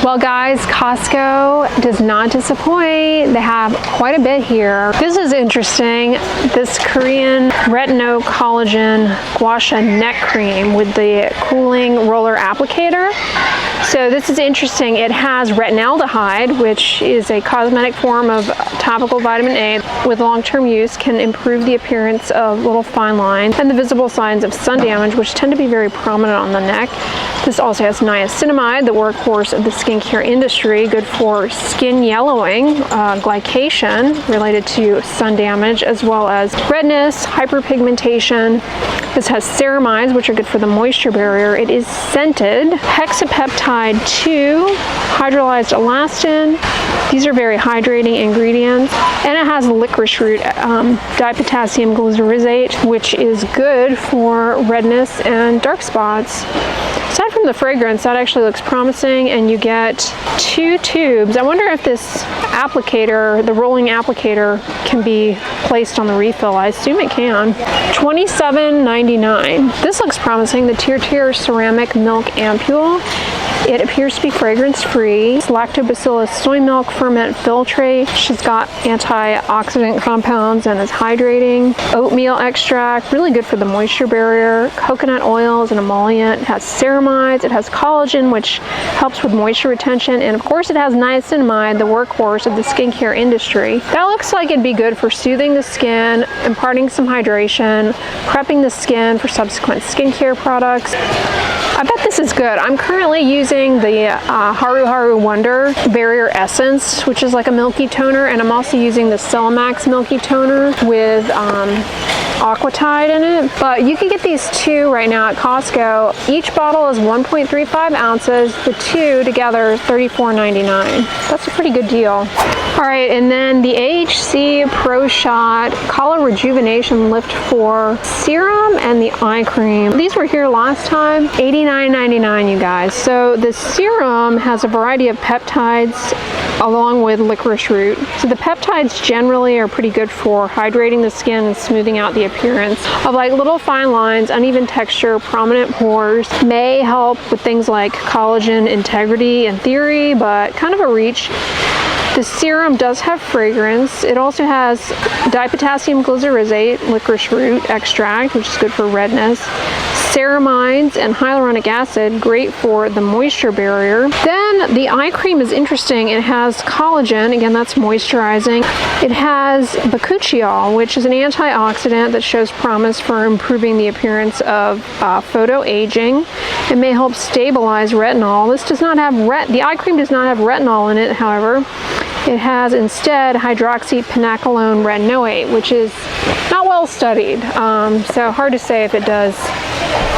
Well guys, Costco does not disappoint. They have quite a bit here. This is interesting. This Korean Retino Collagen Guasha neck cream with the cooling roller applicator. So this is interesting. It has retinaldehyde, which is a cosmetic form of topical vitamin A. With long-term use can improve the appearance of little fine lines and the visible signs of sun damage, which tend to be very prominent on the neck. This also has niacinamide, the workhorse of the skincare industry, good for skin yellowing, glycation related to sun damage, as well as redness, hyperpigmentation. This has ceramides, which are good for the moisture barrier. It is scented. Hexapeptide 2, hydrolyzed elastin. These are very hydrating ingredients. And it has licorice root dipotassium glycyrrhizate, which is good for redness and dark spots. Aside from the fragrance, that actually looks promising, and you get 2 tubes. I wonder if this applicator, the rolling applicator, can be placed on the refill. I assume it can. $27.99. This looks promising, the Tirtir ceramic milk ampoule. It appears to be fragrance-free. It's lactobacillus soy milk ferment filtrate. She's got antioxidant compounds and is hydrating. Oatmeal extract, really good for the moisture barrier. Coconut oil is an emollient. It has ceramides. It has collagen, which helps with moisture retention. And of course, it has niacinamide, the workhorse of the skincare industry. That looks like it'd be good for soothing the skin, imparting some hydration, prepping the skin for subsequent skincare products. I bet this is good. I'm currently using the Haru Haru Wonder Barrier Essence, which is like a milky toner, and I'm also using the Cellamax milky toner with Aquatide in it. But you can get these two right now at Costco. Each bottle is 1.35 ounces. The two together is $34.99. That's a pretty good deal. All right, and then the AHC Pro Shot Colla-Rejuvenation Lift 4 Serum and the eye cream. These were here last time, $89.99, you guys. So the serum has a variety of peptides along with licorice root. So the peptides generally are pretty good for hydrating the skin and smoothing out the appearance of like little fine lines, uneven texture, prominent pores. May help with things like collagen integrity in theory, but kind of a reach. The serum does have fragrance. It also has dipotassium glycyrrhizate, licorice root extract, which is good for redness, ceramides, and hyaluronic acid, great for the moisture barrier. Then the eye cream is interesting. It has collagen, again, that's moisturizing. It has bakuchiol, which is an antioxidant that shows promise for improving the appearance of photo aging. It may help stabilize retinol. This does not have the eye cream does not have retinol in it, however. It has instead hydroxypinacolone retinoate, which is not well studied. So hard to say if it does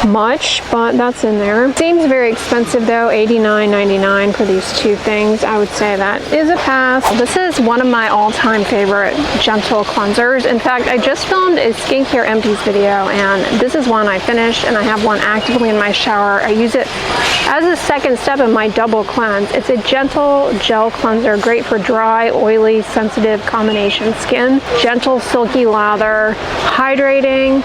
much, but that's in there. Seems very expensive though, $89.99 for these two things. I would say that is a pass. This is one of my all-time favorite gentle cleansers. In fact, I just filmed a skincare empties video, and this is one I finished, and I have one actively in my shower. I use it as a second step in my double cleanse. It's a gentle gel cleanser, great for dry, oily, sensitive combination skin. Gentle, silky lather, hydrating,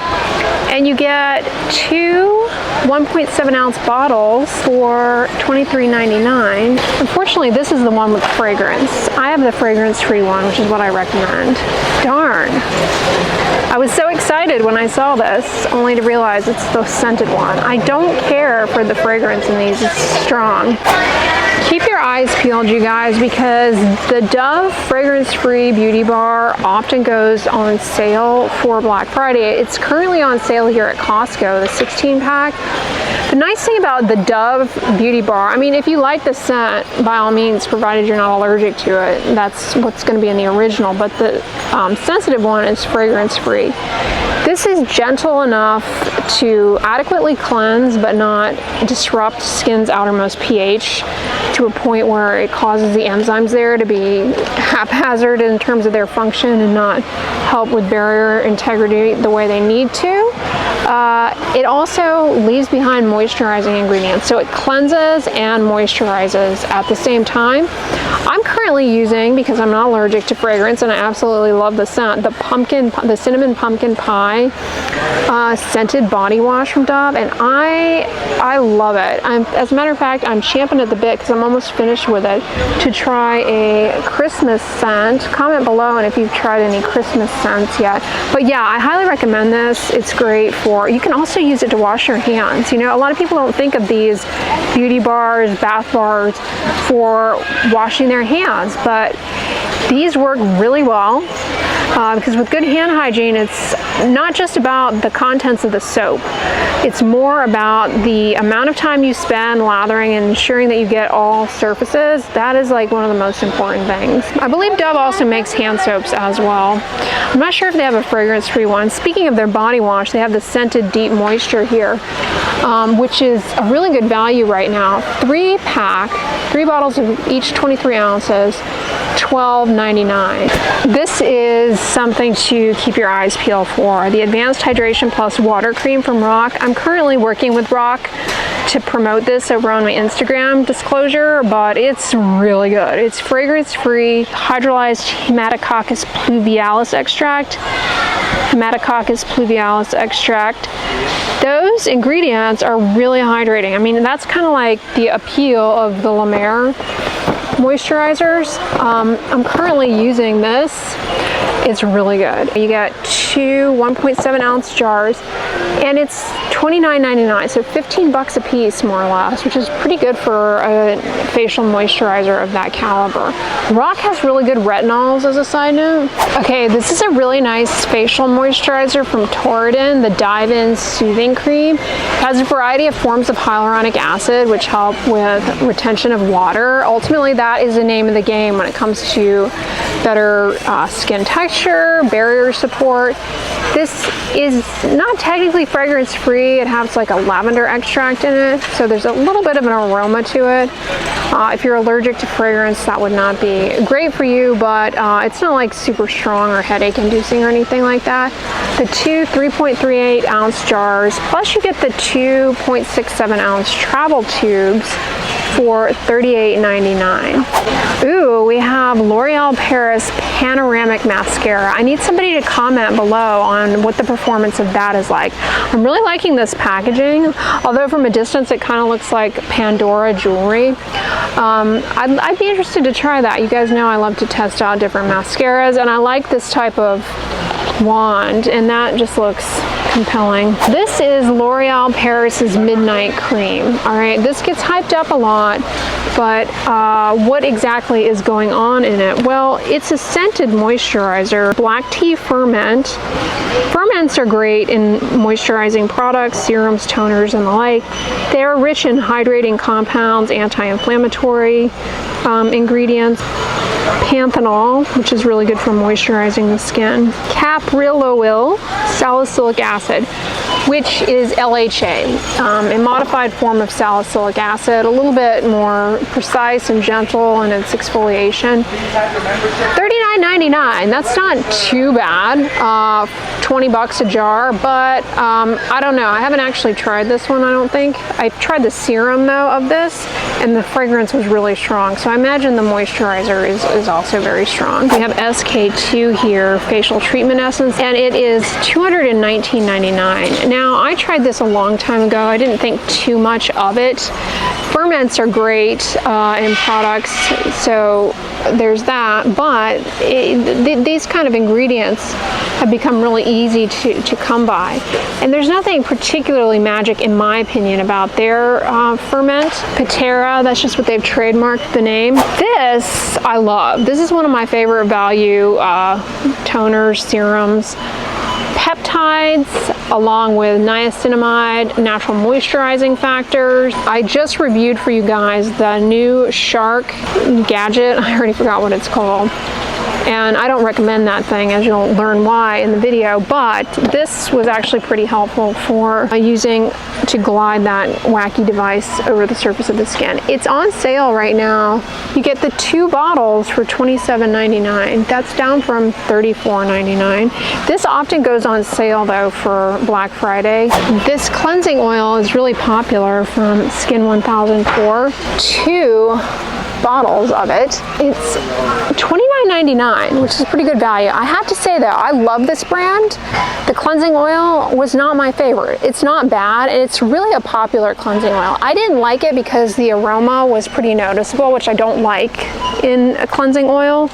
and you get two 1.7 ounce bottles for $23.99. Unfortunately, this is the one with fragrance. I have the fragrance-free one, which is what I recommend. Darn. I was so excited when I saw this, only to realize it's the scented one. I don't care for the fragrance in these, it's strong. Keep your eyes peeled, you guys, because the Dove fragrance-free beauty bar often goes on sale for Black Friday. It's currently on sale here at Costco, the 16-pack. The nice thing about the Dove beauty bar, I mean, if you like the scent, by all means, provided you're not allergic to it, that's what's going to be in the original, but the sensitive one is fragrance-free. This is gentle enough to adequately cleanse but not disrupt skin's outermost pH to a point where it causes the enzymes there to be haphazard in terms of their function and not help with barrier integrity the way they need to. It also leaves behind moisturizing ingredients, so it cleanses and moisturizes at the same time. I'm currently using, because I'm not allergic to fragrance and I absolutely love the scent, the cinnamon pumpkin pie scented body wash from Dove, and I love it. As a matter of fact, I'm champing at the bit because I'm almost finished with it to try a Christmas scent. Comment below and if you've tried any Christmas scents yet. But yeah, I highly recommend this. It's great for, you can also use it to wash your hands. You know, a lot of people don't think of these beauty bars, bath bars for washing their hands, but these work really well. Because with good hand hygiene, it's not just about the contents of the soap. It's more about the amount of time you spend lathering and ensuring that you get all surfaces. That is like one of the most important things. I believe Dove also makes hand soaps as well. I'm not sure if they have a fragrance-free one. Speaking of their body wash, they have the scented deep moisture here, which is a really good value right now. 3-pack, 3 bottles of each 23 ounces, $12.99. This is something to keep your eyes peeled for. The Advanced Hydration Plus Water Cream from RoC. I'm currently working with RoC to promote this over on my Instagram disclosure, but it's really good. It's fragrance-free, hydrolyzed Hematococcus pluvialis extract. Hematococcus pluvialis extract. Those ingredients are really hydrating. I mean, that's kind of like the appeal of the La Mer moisturizers. I'm currently using this. It's really good. You get 2 1.7 ounce jars and it's $29.99, so 15 bucks a piece more or less, which is pretty good for a facial moisturizer of that caliber. RoC has really good retinols as a side note. Okay, this is a really nice facial moisturizer from Torriden, the Dive-In Soothing Cream. It has a variety of forms of hyaluronic acid which help with retention of water. Ultimately, that is the name of the game when it comes to better skin texture, barrier support. This is not technically fragrance free. It has like a lavender extract in it, so there's a little bit of an aroma to it. If you're allergic to fragrance, that would not be great for you, but it's not like super strong or headache inducing or anything like that. The 2 3.38 ounce jars, plus you get the 2.67 ounce travel tubes for $38.99. Ooh, we have L'Oreal Paris Panoramic Mascara. I need somebody to comment below on what the performance of that is like. I'm really liking this packaging, although from a distance it kind of looks like Pandora jewelry. I'd be interested to try that. You guys know I love to test out different mascaras, and I like this type of wand, and that just looks compelling. This is L'Oreal Paris's Midnight Cream. All right, this gets hyped up a lot, but what exactly is going on in it? Well, it's a scented moisturizer, black tea ferment. Ferments are great in moisturizing products, serums, toners, and the like. They're rich in hydrating compounds, anti-inflammatory ingredients. Panthenol, which is really good for moisturizing the skin. Caprylyl salicylic acid, which is LHA, a modified form of salicylic acid, a little bit more precise and gentle in its exfoliation. $39.99, that's not too bad. 20 bucks a jar, but I don't know. I haven't actually tried this one, I don't think. I tried the serum though of this, and the fragrance was really strong. So I imagine the moisturizer is also very strong. We have SK2 here, facial treatment essence, and it is $219.99. Now, I tried this a long time ago. I didn't think too much of it. Ferments are great in products, so there's that, but these kind of ingredients have become really easy to come by. And there's nothing particularly magic, in my opinion, about their ferment. Patera, that's just what they've trademarked the name. This, I love. This is one of my favorite value toners, serums. Peptides, along with niacinamide, natural moisturizing factors. I just reviewed for you guys the new Shark gadget. I already forgot what it's called. And I don't recommend that thing, as you'll learn why in the video, but this was actually pretty helpful for using to glide that wacky device over the surface of the skin. It's on sale right now. You get the 2 bottles for $27.99. That's down from $34.99. This often goes on sale though for Black Friday. This cleansing oil is really popular from Skin 1004. 2 bottles of it. It's $29.99, which is pretty good value. I have to say though, I love this brand. The cleansing oil was not my favorite. It's not bad, and it's really a popular cleansing oil. I didn't like it because the aroma was pretty noticeable, which I don't like in a cleansing oil.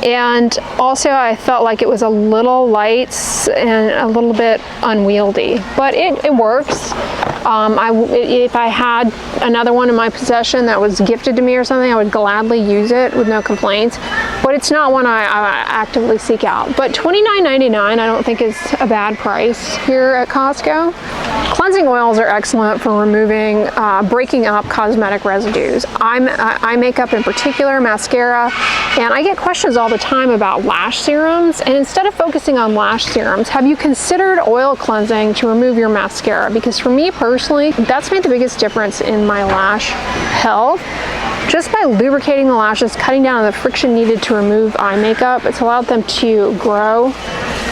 And also I felt like it was a little light and a little bit unwieldy, but it works. If I had another one in my possession that was gifted to me or something, I would gladly use it with no complaints, but it's not one I actively seek out. But $29.99 I don't think is a bad price here at Costco. Cleansing oils are excellent for removing, breaking up cosmetic residues. Eye makeup in particular, mascara, and I get questions all the time about lash serums, and instead of focusing on lash serums, have you considered oil cleansing to remove your mascara? Because for me personally, that's made the biggest difference in my lash health. Just by lubricating the lashes, cutting down on the friction needed to remove eye makeup, it's allowed them to grow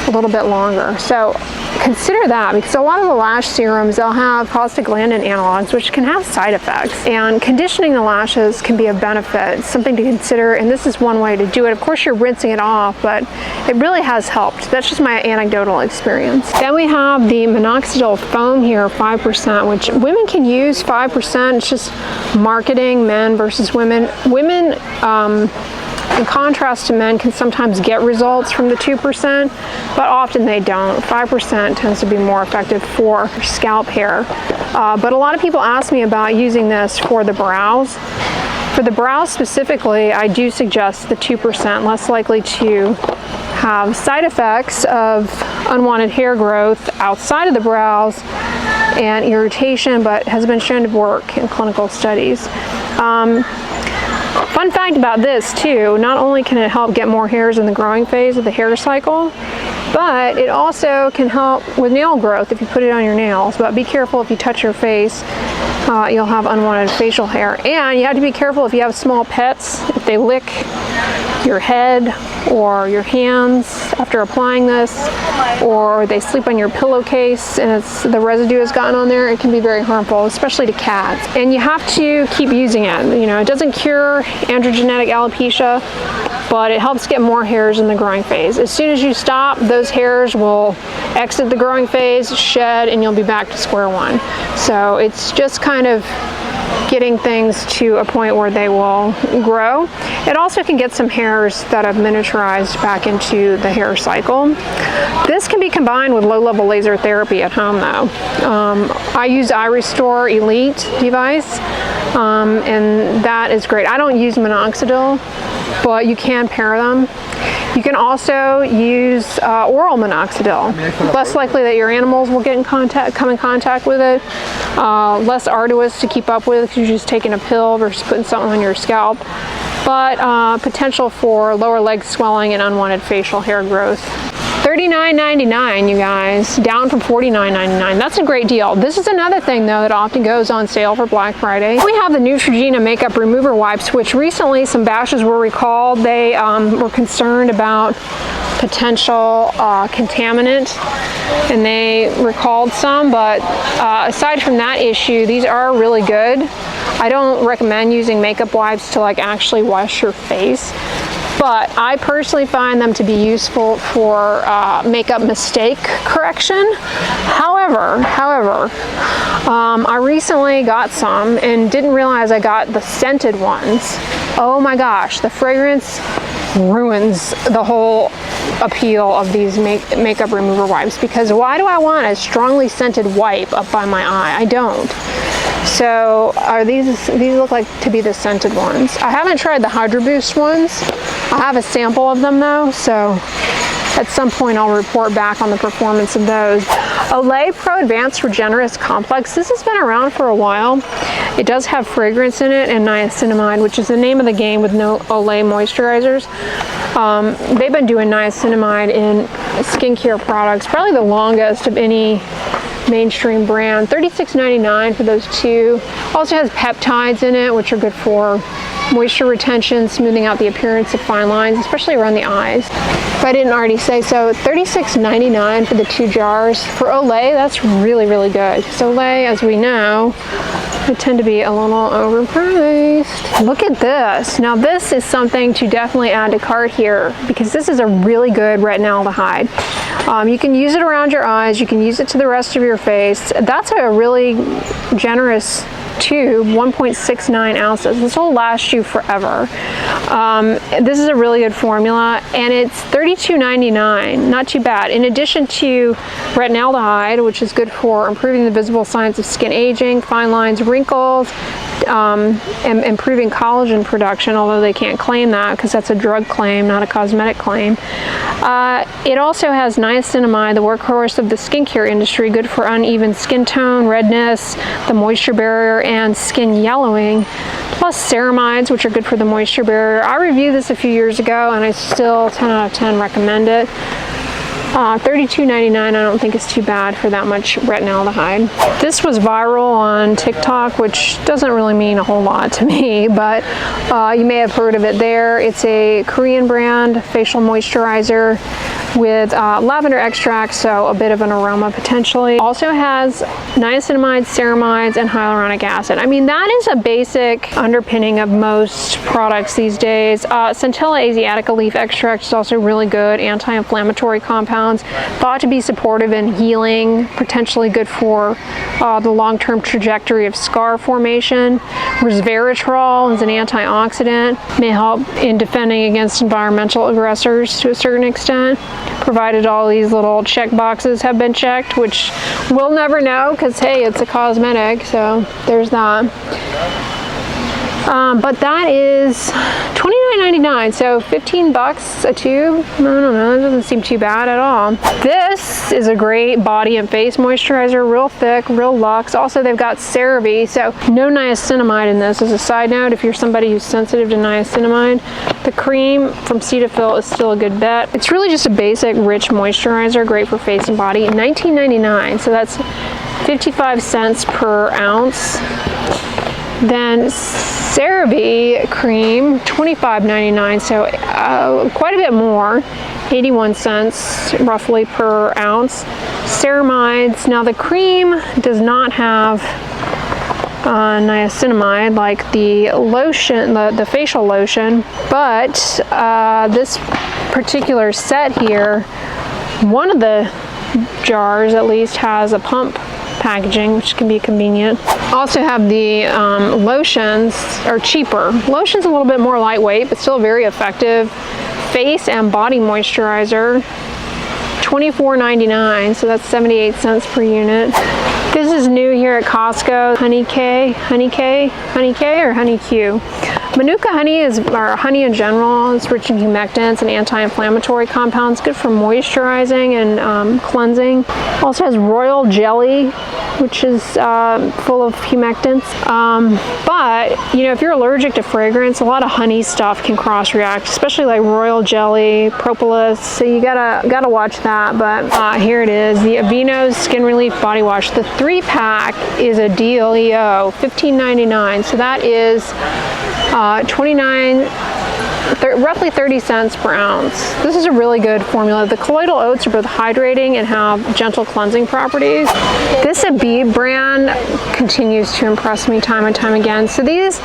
a little bit longer. So consider that, because a lot of the lash serums, they'll have prostaglandin analogs, which can have side effects, and conditioning the lashes can be a benefit. It's something to consider, and this is one way to do it. Of course, you're rinsing it off, but it really has helped. That's just my anecdotal experience. Then we have the Minoxidil foam here, 5%, which women can use. 5%, it's just marketing, men versus women. Women, in contrast to men, can sometimes get results from the 2%, but often they don't. 5% tends to be more effective for scalp hair. But a lot of people ask me about using this for the brows. For the brows specifically, I do suggest the 2%, less likely to have side effects of unwanted hair growth outside of the brows and irritation, but has been shown to work in clinical studies. Fun fact about this too, not only can it help get more hairs in the growing phase of the hair cycle, but it also can help with nail growth if you put it on your nails. But be careful if you touch your face, you'll have unwanted facial hair. And you have to be careful if you have small pets, if they lick your head or your hands after applying this, or they sleep on your pillowcase and the residue has gotten on there, it can be very harmful, especially to cats. And you have to keep using it. You know, it doesn't cure androgenetic alopecia, but it helps get more hairs in the growing phase. As soon as you stop, those hairs will exit the growing phase, shed, and you'll be back to square one. So it's just kind of getting things to a point where they will grow. It also can get some hairs that have miniaturized back into the hair cycle. This can be combined with low-level laser therapy at home though. I use iRestore Elite device, and that is great. I don't use Minoxidil, but you can pair them. You can also use oral Minoxidil. Less likely that your animals will get in contact, come in contact with it. Less arduous to keep up with because you're just taking a pill versus putting something on your scalp. But potential for lower leg swelling and unwanted facial hair growth. $39.99, you guys, down from $49.99. That's a great deal. This is another thing though that often goes on sale for Black Friday. We have the Neutrogena makeup remover wipes, which recently some batches were recalled. They were concerned about potential contaminant, and they recalled some, but aside from that issue, these are really good. I don't recommend using makeup wipes to like actually wash your face, but I personally find them to be useful for makeup mistake correction. However, I recently got some and didn't realize I got the scented ones. Oh my gosh, the fragrance ruins the whole appeal of these makeup remover wipes, because why do I want a strongly scented wipe up by my eye? I don't. So these look like to be the scented ones. I haven't tried the Hydro Boost ones. I have a sample of them though, so at some point I'll report back on the performance of those. Olay Pro Advanced Regenerist Complex. This has been around for a while. It does have fragrance in it and niacinamide, which is the name of the game with no Olay moisturizers. They've been doing niacinamide in skincare products, probably the longest of any mainstream brand. $36.99 for those two. Also has peptides in it, which are good for moisture retention, smoothing out the appearance of fine lines, especially around the eyes. If I didn't already say so, $36.99 for the 2 jars. For Olay, that's really, really good. So Olay, as we know, they tend to be a little overpriced. Look at this. Now this is something to definitely add to cart here, because this is a really good retinaldehyde. You can use it around your eyes, you can use it to the rest of your face. That's a really generous tube, 1.69 ounces. This will last you forever. This is a really good formula, and it's $32.99, not too bad. In addition to retinaldehyde, which is good for improving the visible signs of skin aging, fine lines, wrinkles, and improving collagen production, although they can't claim that because that's a drug claim, not a cosmetic claim. It also has niacinamide, the workhorse of the skincare industry, good for uneven skin tone, redness, the moisture barrier, and skin yellowing, plus ceramides, which are good for the moisture barrier. I reviewed this a few years ago and I still 10 out of 10 recommend it. $32.99 I don't think is too bad for that much retinaldehyde. This was viral on TikTok, which doesn't really mean a whole lot to me, but you may have heard of it there. It's a Korean brand facial moisturizer with lavender extract, so a bit of an aroma potentially. Also has niacinamide, ceramides, and hyaluronic acid. I mean, that is a basic underpinning of most products these days. Centella Asiatica leaf extract is also really good, anti-inflammatory compounds, thought to be supportive in healing, potentially good for the long-term trajectory of scar formation. Resveratrol is an antioxidant, may help in defending against environmental aggressors to a certain extent, provided all these little check boxes have been checked, which we'll never know because, hey, it's a cosmetic, so there's that. But that is $29.99, so 15 bucks a tube. I don't know, it doesn't seem too bad at all. This is a great body and face moisturizer, real thick, real luxe. Also, they've got CeraVe, so no niacinamide in this. As a side note, if you're somebody who's sensitive to niacinamide, the cream from Cetaphil is still a good bet. It's really just a basic, rich moisturizer, great for face and body. $19.99, so that's 55 cents per ounce. Then CeraVe cream, $25.99, so quite a bit more, 81 cents roughly per ounce. Ceramides, now the cream does not have niacinamide like the lotion, the facial lotion, but this particular set here, one of the jars at least has a pump packaging, which can be convenient. Also have the lotions are cheaper. Lotion's a little bit more lightweight, but still very effective. Face and body moisturizer, $24.99, so that's 78 cents per unit. This is new here at Costco. Honeyque or Honeyque. Manuka honey or honey in general, is rich in humectants and anti-inflammatory compounds, good for moisturizing and cleansing. Also has royal jelly, which is full of humectants. But you know, if you're allergic to fragrance, a lot of honey stuff can cross-react, especially like royal jelly, propolis. So you gotta watch that. But here it is, the Aveeno Skin Relief Body Wash. The 3-pack is a dealio, $15.99. So that is roughly 30 cents per ounce. This is a really good formula. The colloidal oats are both hydrating and have gentle cleansing properties. This Abib brand continues to impress me time and time again. So these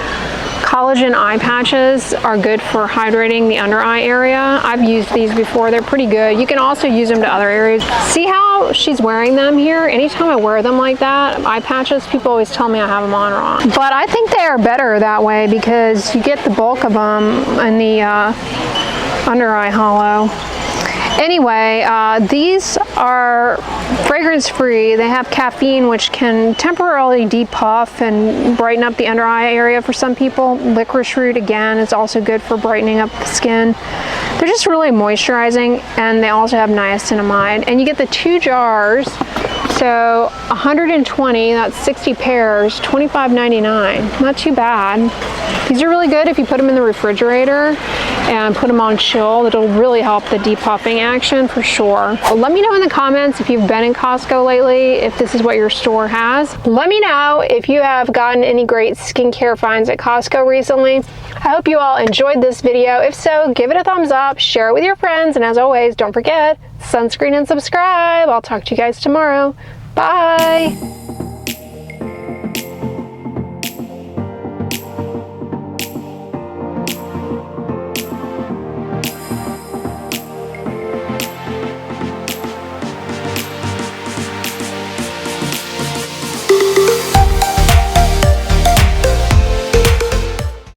collagen eye patches are good for hydrating the under eye area. I've used these before. They're pretty good. You can also use them to other areas. See how she's wearing them here? Anytime I wear them like that, eye patches, people always tell me I have them on wrong. But I think they are better that way because you get the bulk of them in the under eye hollow. Anyway, these are fragrance free. They have caffeine, which can temporarily depuff and brighten up the under eye area for some people. Licorice root, again, is also good for brightening up the skin. They're just really moisturizing, and they also have niacinamide. And you get the 2 jars So 120, that's 60 pairs, $25.99. Not too bad. These are really good if you put them in the refrigerator and put them on chill. It'll really help the depuffing action for sure. Well, let me know in the comments if you've been in Costco lately, if this is what your store has. Let me know if you have gotten any great skincare finds at Costco recently. I hope you all enjoyed this video. If so, give it a thumbs up, share it with your friends, and as always, don't forget, sunscreen and subscribe. I'll talk to you guys tomorrow. Bye!